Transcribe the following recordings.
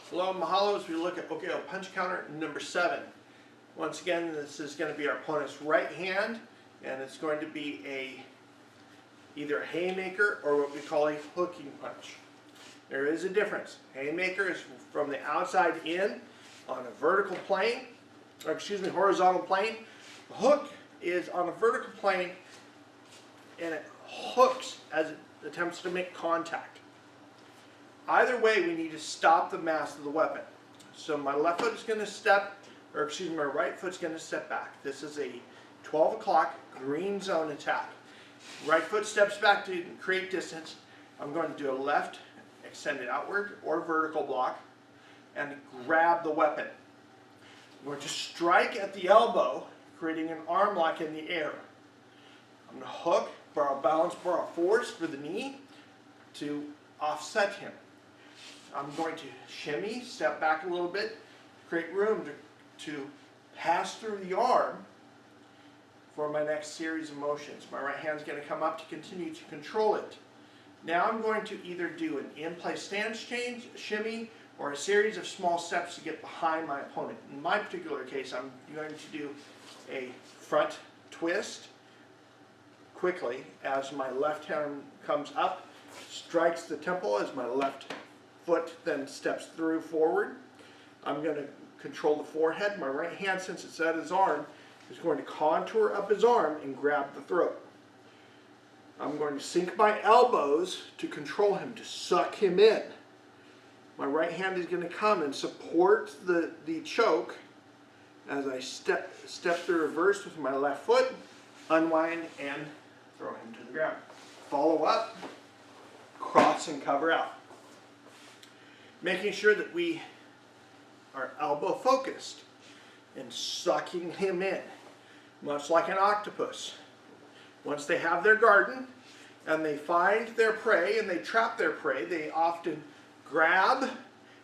Hello, mahalo, as we look at OKO Punch Counter number 7. Once again, this is going to be our opponent's right hand, and it's going to be either a haymaker or what we call a hooking punch. There is a difference. Haymaker is from the outside in on a vertical plane, or excuse me, horizontal plane. The hook is on a vertical plane, and it hooks as it attempts to make contact. Either way, we need to stop the mass of the weapon. So my left foot is going to step, or excuse me, my right foot's going to step back. This is a 12 o'clock green zone attack. Right foot steps back to create distance. I'm going to do a left extended outward or vertical block and grab the weapon. I'm going to strike at the elbow, creating an arm lock in the air. I'm going to hook, borrow balance, borrow force for the knee to offset him. I'm going to shimmy, step back a little bit, create room to pass through the arm for my next series of motions. My right hand's going to come up to continue to control it. Now I'm going to either do an in-place stance change, shimmy, or a series of small steps to get behind my opponent. In my particular case, I'm going to do a front twist quickly as my left hand comes up, strikes the temple as my left foot then steps through forward. I'm going to control the forehead. My right hand, since it's at his arm, is going to contour up his arm and grab the throat. I'm going to sink my elbows to control him, to suck him in. My right hand is going to come and support the choke as I step through reverse with my left foot, unwind, and throw him to the ground. Follow up, cross and cover out. Making sure that we are elbow focused and sucking him in, much like an octopus. Once they have their garden and they find their prey and they trap their prey, they often grab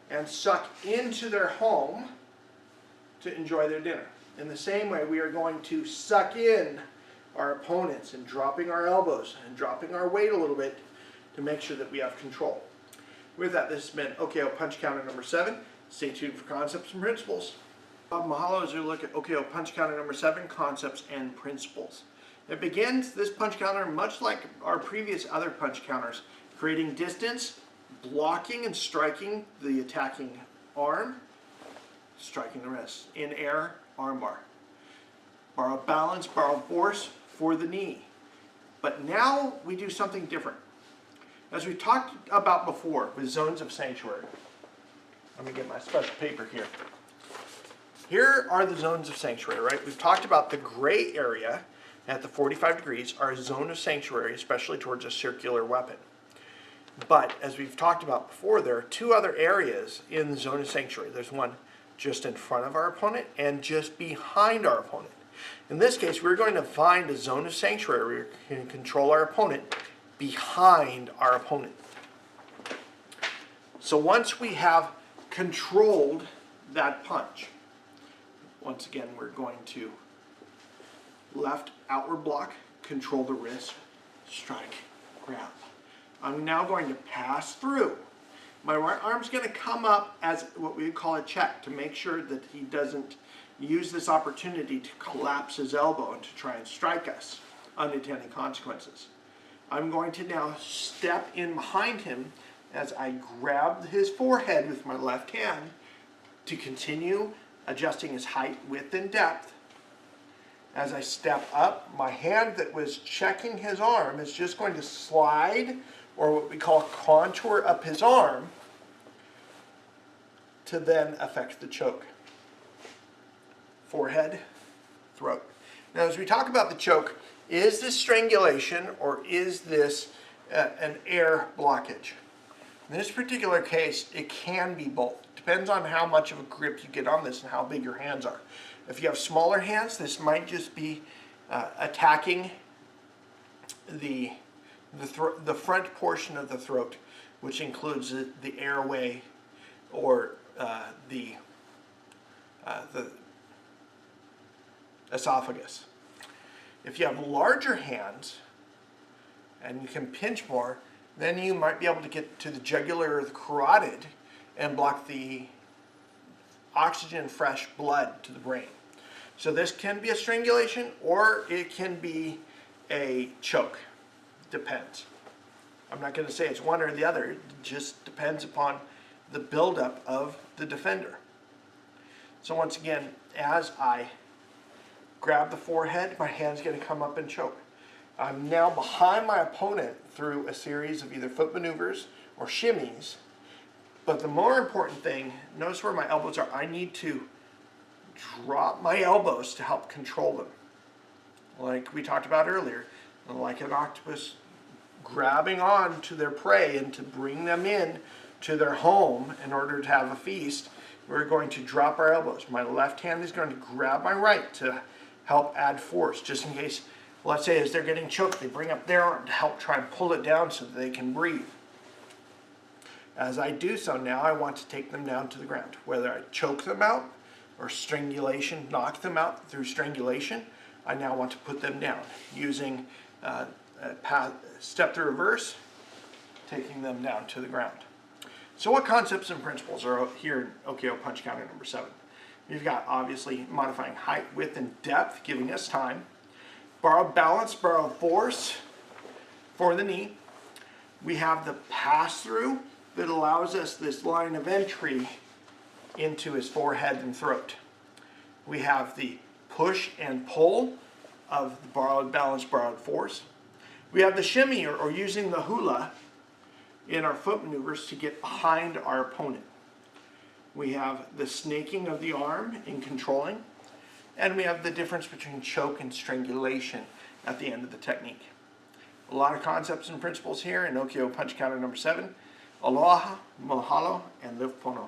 and suck into their home to enjoy their dinner. In the same way, we are going to suck in our opponents and dropping our elbows and dropping our weight a little bit to make sure that we have control. With that, this has been OKO Punch Counter number 7. Stay tuned for concepts and principles. Mahalo as we look at OKO Punch Counter number 7, concepts and principles. It begins this punch counter much like our previous other punch counters, creating distance, blocking and striking the attacking arm, striking the wrist. In air, arm bar. Borrow balance, borrow force for the knee. But now we do something different. As we talked about before with zones of sanctuary. Let me get my special paper here. Here are the zones of sanctuary, right? We've talked about the gray area at the 45 degrees, our zone of sanctuary, especially towards a circular weapon. But as we've talked about before, there are two other areas in the zone of sanctuary. There's one just in front of our opponent and just behind our opponent. In this case, we're going to find a zone of sanctuary where we can control our opponent behind our opponent. So once we have controlled that punch, once again we're going to left outward block, control the wrist, strike, grab. I'm now going to pass through. My right arm's going to come up as what we would call a check to make sure that he doesn't use this opportunity to collapse his elbow and to try and strike us, unintended consequences. I'm going to now step in behind him as I grab his forehead with my left hand to continue adjusting his height, width, and depth. As I step up, my hand that was checking his arm is just going to slide, or what we call contour up his arm, to then affect the choke. Forehead, throat. Now as we talk about the choke, is this strangulation or is this an air blockage? In this particular case, it can be both. It depends on how much of a grip you get on this and how big your hands are. If you have smaller hands, this might just be attacking the front portion of the throat, which includes the airway or the esophagus. If you have larger hands and you can pinch more, then you might be able to get to the jugular or the carotid and block the oxygen, fresh blood to the brain. So this can be a strangulation or it can be a choke. Depends. I'm not going to say it's one or the other. It just depends upon the buildup of the defender. So once again, as I grab the forehead, my hand's going to come up and choke. I'm now behind my opponent through a series of either foot maneuvers or shimmies. But the more important thing, notice where my elbows are. I need to drop my elbows to help control them. Like we talked about earlier, like an octopus grabbing on to their prey and to bring them in to their home in order to have a feast, we're going to drop our elbows. My left hand is going to grab my right to help add force, just in case, let's say as they're getting choked, they bring up their arm to help try and pull it down so that they can breathe. As I do so now, I want to take them down to the ground. Whether I choke them out or strangulation, knock them out through strangulation, I now want to put them down using a step to reverse, taking them down to the ground. So what concepts and principles are here in OKO Punch Counter number 7? We've got obviously modifying height, width, and depth, giving us time. Borrowed balance, borrowed force for the knee. We have the pass-through that allows us this line of entry into his forehead and throat. We have the push and pull of the borrowed balance, borrowed force. We have the shimmy or using the hula in our foot maneuvers to get behind our opponent. We have the snaking of the arm in controlling, and we have the difference between choke and strangulation at the end of the technique. A lot of concepts and principles here in OKO Punch Counter number 7. Aloha, mahalo, and live pono.